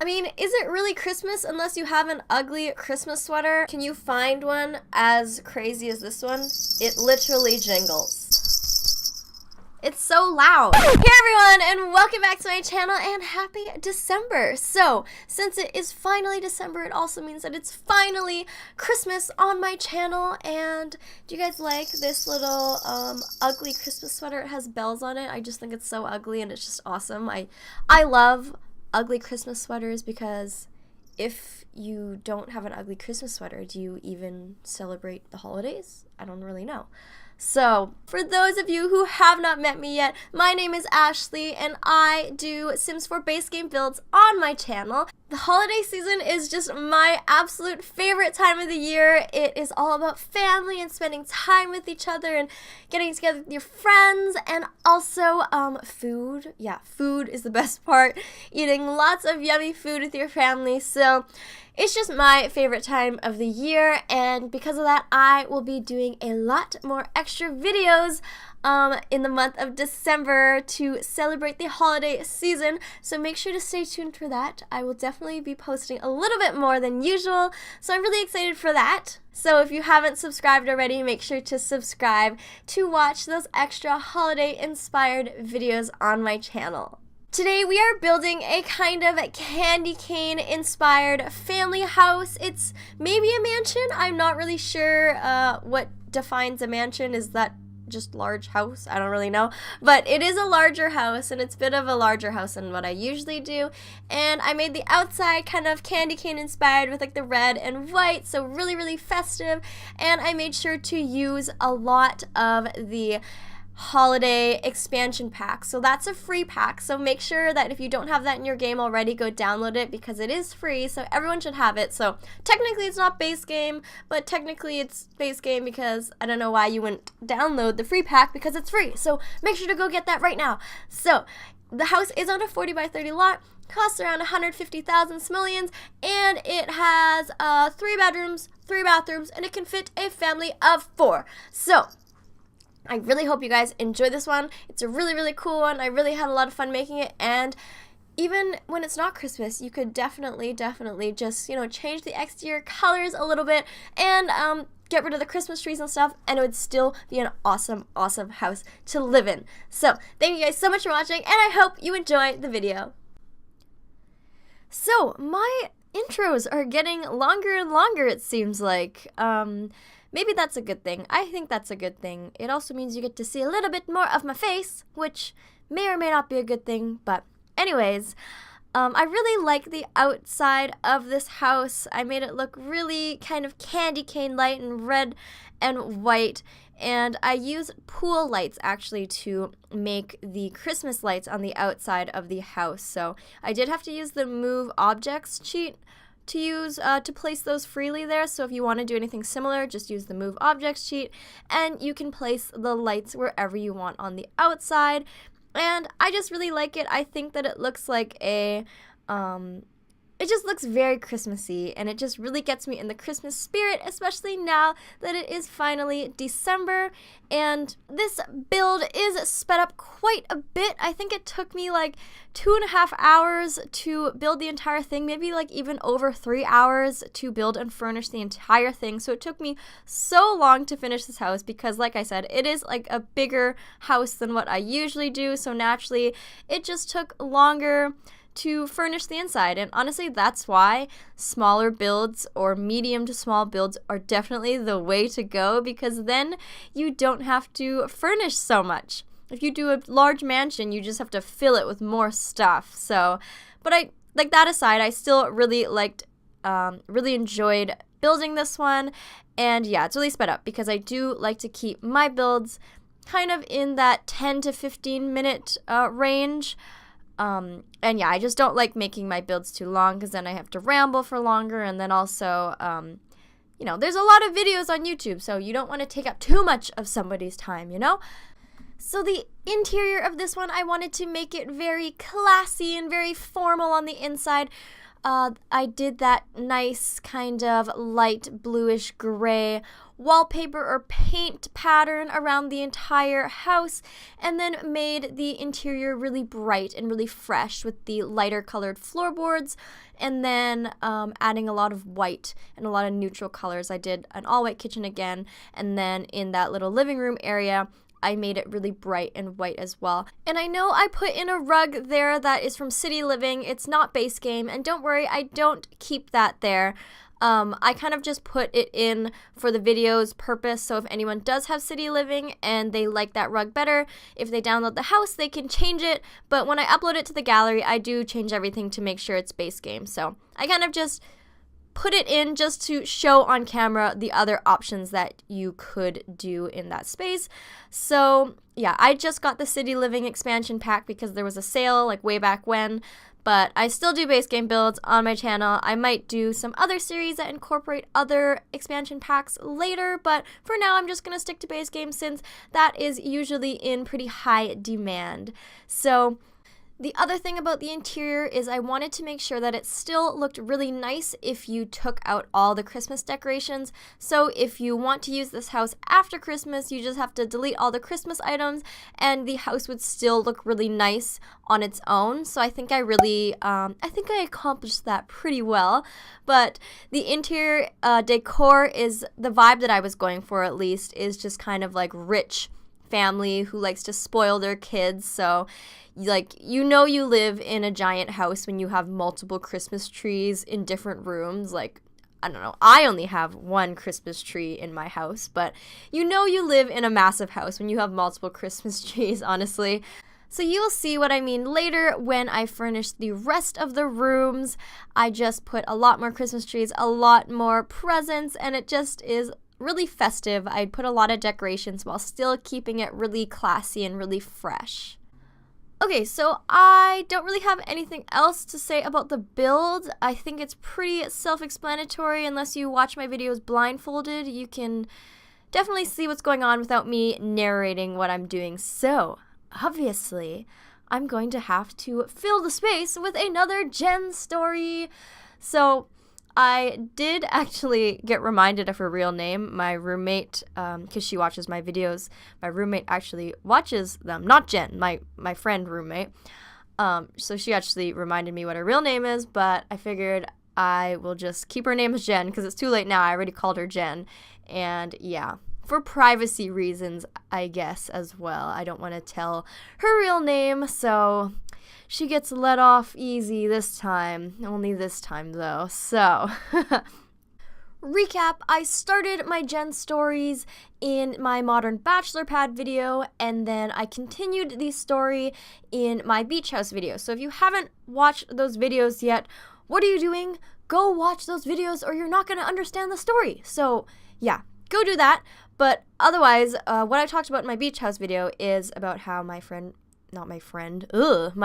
mean, is it really Christmas unless you have an ugly Christmas sweater? Can you find one as crazy as this one? It literally jingles. It's so loud. Hey everyone, and welcome back to my channel, and happy December. So, since it is finally December, it also means that it's finally Christmas on my channel. And do you guys like this little ugly Christmas sweater? It has bells on it. I just think it's so ugly and it's just awesome. I love ugly Christmas sweaters because if you don't have an ugly Christmas sweater, do you even celebrate the holidays? I don't really know. So, for those of you who have not met me yet, my name is Ashley, and I do Sims 4 base game builds on my channel. The holiday season is just my absolute favorite time of the year. It is all about family and spending time with each other and getting together with your friends, and also food. Yeah, food is the best part. Eating lots of yummy food with your family. So, it's just my favorite time of the year, and because of that, I will be doing a lot more extra videos in the month of December to celebrate the holiday season, so make sure to stay tuned for that. I will definitely be posting a little bit more than usual, so I'm really excited for that. So if you haven't subscribed already, make sure to subscribe to watch those extra holiday-inspired videos on my channel. Today we are building a kind of candy cane inspired family house. It's maybe a mansion. I'm not really sure what defines a mansion. Is that just large house? I don't really know. But it is a larger house, and it's a bit of a larger house than what I usually do. And I made the outside kind of candy cane inspired with like the red and white, so really, really festive. And I made sure to use a lot of the holiday expansion pack. So that's a free pack, so make sure that if you don't have that in your game already, go download it because it is free, so everyone should have it. So technically it's not base game, but technically it's base game because I don't know why you wouldn't download the free pack because it's free. So make sure to go get that right now. So the house is on a 40 by 30 lot, costs around 150,000 simoleons, and it has 3 bedrooms, 3 bathrooms, and it can fit a family of 4. So I really hope you guys enjoy this one. It's a really, really cool one. I really had a lot of fun making it, and even when it's not Christmas, you could definitely just, change the exterior colors a little bit and get rid of the Christmas trees and stuff, and it would still be an awesome, awesome house to live in. So, thank you guys so much for watching, and I hope you enjoy the video. So, my intros are getting longer and longer, it seems like. Maybe that's a good thing. I think that's a good thing. It also means you get to see a little bit more of my face, which may or may not be a good thing, but anyways, I really like the outside of this house. I made it look really kind of candy cane light and red and white, and I used pool lights actually to make the Christmas lights on the outside of the house. So I did have to use the move objects cheat to use to place those freely there, so if you want to do anything similar, just use the move objects cheat and you can place the lights wherever you want on the outside. And I just really like it. I think that it looks like a it just looks very Christmassy, and it just really gets me in the Christmas spirit, especially now that it is finally December. And this build is sped up quite a bit. I think it took me like 2.5 hours to build the entire thing, maybe like even over 3 hours to build and furnish the entire thing. So it took me so long to finish this house because, like I said, it is like a bigger house than what I usually do. So naturally, it just took longer to furnish the inside, and honestly that's why smaller builds or medium to small builds are definitely the way to go, because then you don't have to furnish so much. If you do a large mansion, you just have to fill it with more stuff. So, but I like that aside, I still really really enjoyed building this one, and yeah, it's really sped up because I do like to keep my builds kind of in that 10 to 15 minute range. And yeah, I just don't like making my builds too long because then I have to ramble for longer, and then also, there's a lot of videos on YouTube, so you don't want to take up too much of somebody's time, So the interior of this one, I wanted to make it very classy and very formal on the inside. I did that nice kind of light bluish gray wallpaper or paint pattern around the entire house, and then made the interior really bright and really fresh with the lighter colored floorboards, and then adding a lot of white and a lot of neutral colors. I did an all-white kitchen again, and then in that little living room area, I made it really bright and white as well. And I know I put in a rug there that is from City Living. It's not base game, and don't worry, I don't keep that there. I kind of just put it in for the video's purpose, so if anyone does have City Living and they like that rug better, if they download the house, they can change it, but when I upload it to the gallery, I do change everything to make sure it's base game, so I kind of just put it in just to show on camera the other options that you could do in that space. So yeah, I just got the City Living expansion pack because there was a sale like way back when, but I still do base game builds on my channel. I might do some other series that incorporate other expansion packs later, but for now I'm just gonna stick to base game since that is usually in pretty high demand. So the other thing about the interior is I wanted to make sure that it still looked really nice if you took out all the Christmas decorations. So if you want to use this house after Christmas, you just have to delete all the Christmas items and the house would still look really nice on its own. So I think I accomplished that pretty well. But the interior decor is the vibe that I was going for, at least, is just kind of like rich family who likes to spoil their kids. So like, you know, you live in a giant house when you have multiple Christmas trees in different rooms. Like, I don't know, I only have one Christmas tree in my house, but you know you live in a massive house when you have multiple Christmas trees, honestly. So you'll see what I mean later when I furnish the rest of the rooms. I just put a lot more Christmas trees, a lot more presents, and it just is really festive. I put a lot of decorations while still keeping it really classy and really fresh. Okay, so I don't really have anything else to say about the build. I think it's pretty self-explanatory. Unless you watch my videos blindfolded, you can definitely see what's going on without me narrating what I'm doing. So, obviously, I'm going to have to fill the space with another Jen story. So, I did actually get reminded of her real name. My roommate, because she watches my videos, my roommate actually watches them. Not Jen, my friend roommate. So she actually reminded me what her real name is, but I figured I will just keep her name as Jen because it's too late now. I already called her Jen. And yeah, for privacy reasons, I guess, as well. I don't want to tell her real name, so she gets let off easy this time. Only this time, though. So, recap, I started my Jen stories in my Modern Bachelor Pad video, and then I continued the story in my Beach House video. So if you haven't watched those videos yet, what are you doing? Go watch those videos or you're not going to understand the story. So, yeah, go do that. But otherwise, what I talked about in my Beach House video is about how my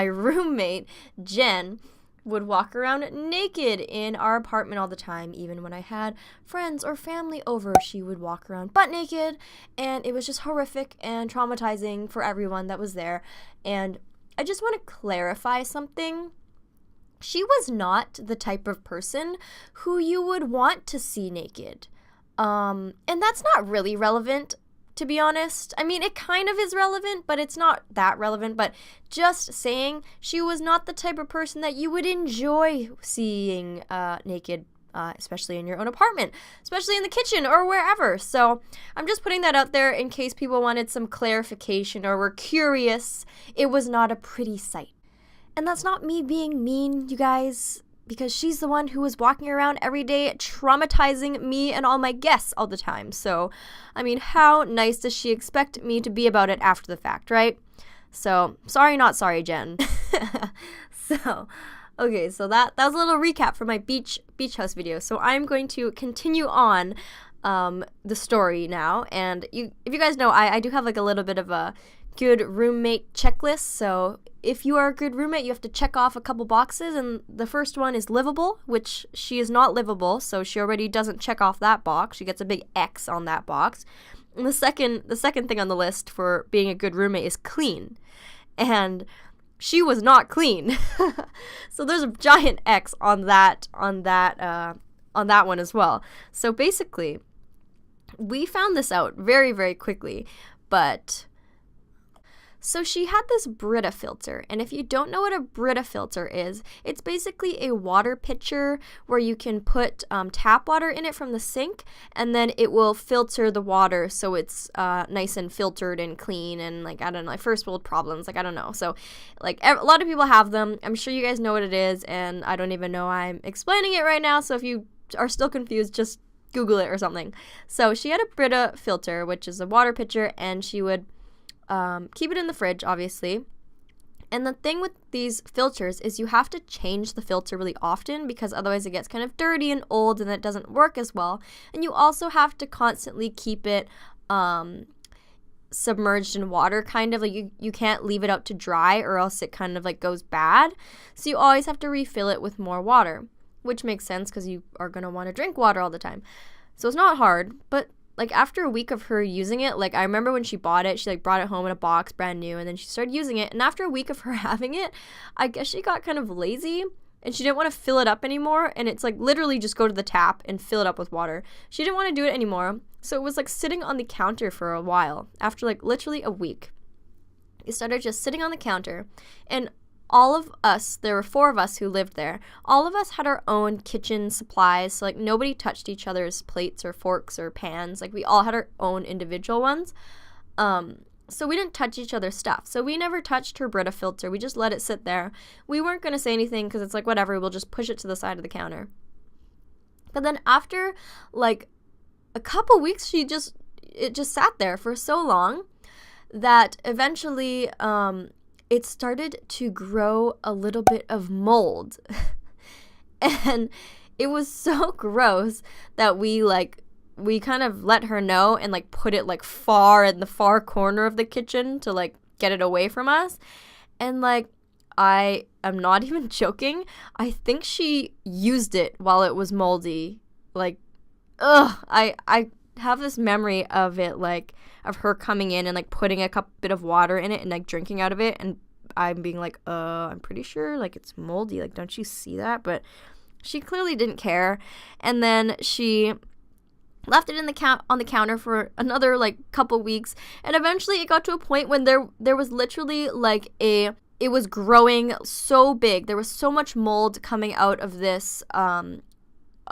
roommate, Jen, would walk around naked in our apartment all the time. Even when I had friends or family over, she would walk around butt naked, and it was just horrific and traumatizing for everyone that was there. And I just want to clarify something. She was not the type of person who you would want to see naked. And that's not really relevant, to be honest. I mean, it kind of is relevant, but it's not that relevant. But just saying, she was not the type of person that you would enjoy seeing naked, especially in your own apartment, especially in the kitchen or wherever. So I'm just putting that out there in case people wanted some clarification or were curious. It was not a pretty sight. And that's not me being mean, you guys, because she's the one who was walking around every day traumatizing me and all my guests all the time. So, I mean, how nice does she expect me to be about it after the fact, right? So, sorry, not sorry, Jen. Okay, so that was a little recap for my beach house video. So I'm going to continue on the story now. And if you guys know, I do have like a little bit of a good roommate checklist. So if you are a good roommate, you have to check off a couple boxes, and the first one is livable, which she is not livable, so she already doesn't check off that box. She gets a big X on that box. And the second thing on the list for being a good roommate is clean. And she was not clean. So there's a giant X on that one as well. So basically, we found this out very, very quickly, but so she had this Brita filter, and if you don't know what a Brita filter is, it's basically a water pitcher where you can put tap water in it from the sink, and then it will filter the water so it's nice and filtered and clean, and like, I don't know, like first world problems, like I don't know. So like a lot of people have them. I'm sure you guys know what it is, and I don't even know I'm explaining it right now, so if you are still confused, just Google it or something. So she had a Brita filter, which is a water pitcher, and she would keep it in the fridge, obviously. And the thing with these filters is you have to change the filter really often, because otherwise it gets kind of dirty and old and it doesn't work as well. And you also have to constantly keep it submerged in water, kind of like you can't leave it out to dry or else it kind of like goes bad. So you always have to refill it with more water, which makes sense because you are going to want to drink water all the time. So it's not hard, but like after a week of her using it, like I remember when she bought it, she like brought it home in a box brand new, and then she started using it, and after a week of her having it, I guess she got kind of lazy and she didn't want to fill it up anymore, and it's like literally just go to the tap and fill it up with water. She didn't want to do it anymore, so it was like sitting on the counter for a while. After like literally a week, it started just sitting on the counter, and all of us, there were 4 of us who lived there, all of us had our own kitchen supplies, so like nobody touched each other's plates or forks or pans, like we all had our own individual ones, so we didn't touch each other's stuff. So we never touched her Brita filter, we just let it sit there. We weren't going to say anything because it's like whatever, we'll just push it to the side of the counter. But then after like a couple weeks, it just sat there for so long that eventually it started to grow a little bit of mold. And it was so gross that we kind of let her know and like put it like far in the far corner of the kitchen to like get it away from us. And like, I am not even joking, I think she used it while it was moldy. Like, I have this memory of it, like of her coming in and like putting a bit of water in it and like drinking out of it, and I'm being like, I'm pretty sure like it's moldy, like don't you see that? But she clearly didn't care, and then she left it on the counter for another like couple weeks, and eventually it got to a point when there was literally like it was growing so big, there was so much mold coming out of this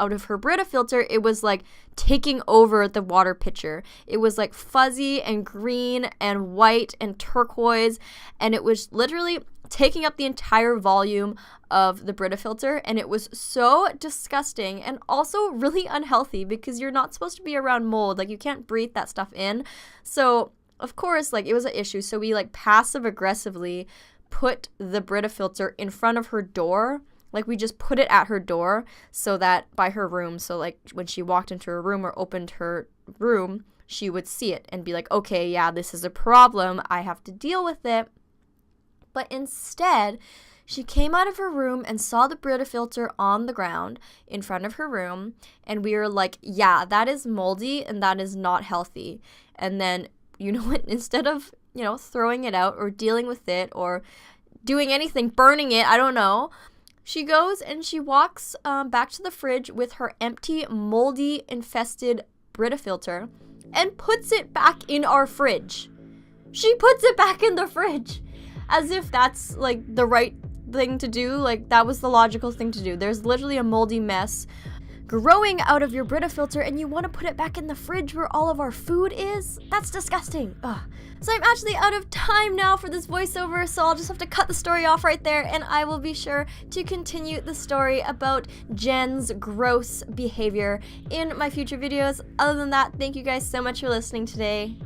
out of her Brita filter, it was like taking over the water pitcher. It was like fuzzy and green and white and turquoise, and it was literally taking up the entire volume of the Brita filter, and it was so disgusting and also really unhealthy because you're not supposed to be around mold. Like you can't breathe that stuff in. So of course, like it was an issue. So we like passive aggressively put the Brita filter in front of her door. Like we just put it at her door so that by her room, so like when she walked into her room or opened her room, she would see it and be like, okay, yeah, this is a problem, I have to deal with it. But instead, she came out of her room and saw the Brita filter on the ground in front of her room, and we were like, yeah, that is moldy and that is not healthy. And then, you know what, instead of, you know, throwing it out or dealing with it or doing anything, burning it, I don't know, she goes and she walks back to the fridge with her empty, moldy, infested Brita filter and puts it back in our fridge. She puts it back in the fridge as if that's like the right thing to do. Like that was the logical thing to do. There's literally a moldy mess growing out of your Brita filter and you want to put it back in the fridge where all of our food is? That's disgusting. Ugh. So I'm actually out of time now for this voiceover, so I'll just have to cut the story off right there, and I will be sure to continue the story about Jen's gross behavior in my future videos. Other than that, thank you guys so much for listening today.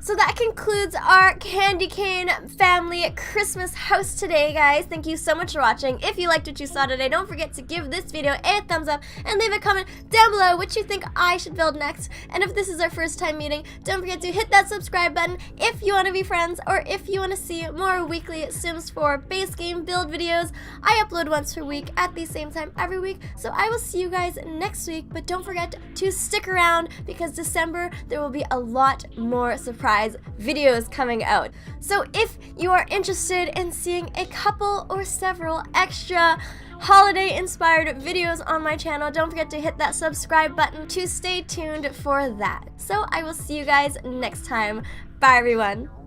So that concludes our Candy Cane family Christmas house today, guys. Thank you so much for watching. If you liked what you saw today, don't forget to give this video a thumbs up and leave a comment down below what you think I should build next. And if this is our first time meeting, don't forget to hit that subscribe button if you want to be friends or if you want to see more weekly Sims 4 base game build videos. I upload once per week at the same time every week, so I will see you guys next week. But don't forget to stick around because December there will be a lot more surprises surprise videos coming out. So if you are interested in seeing a couple or several extra holiday-inspired videos on my channel, don't forget to hit that subscribe button to stay tuned for that. So I will see you guys next time. Bye, everyone.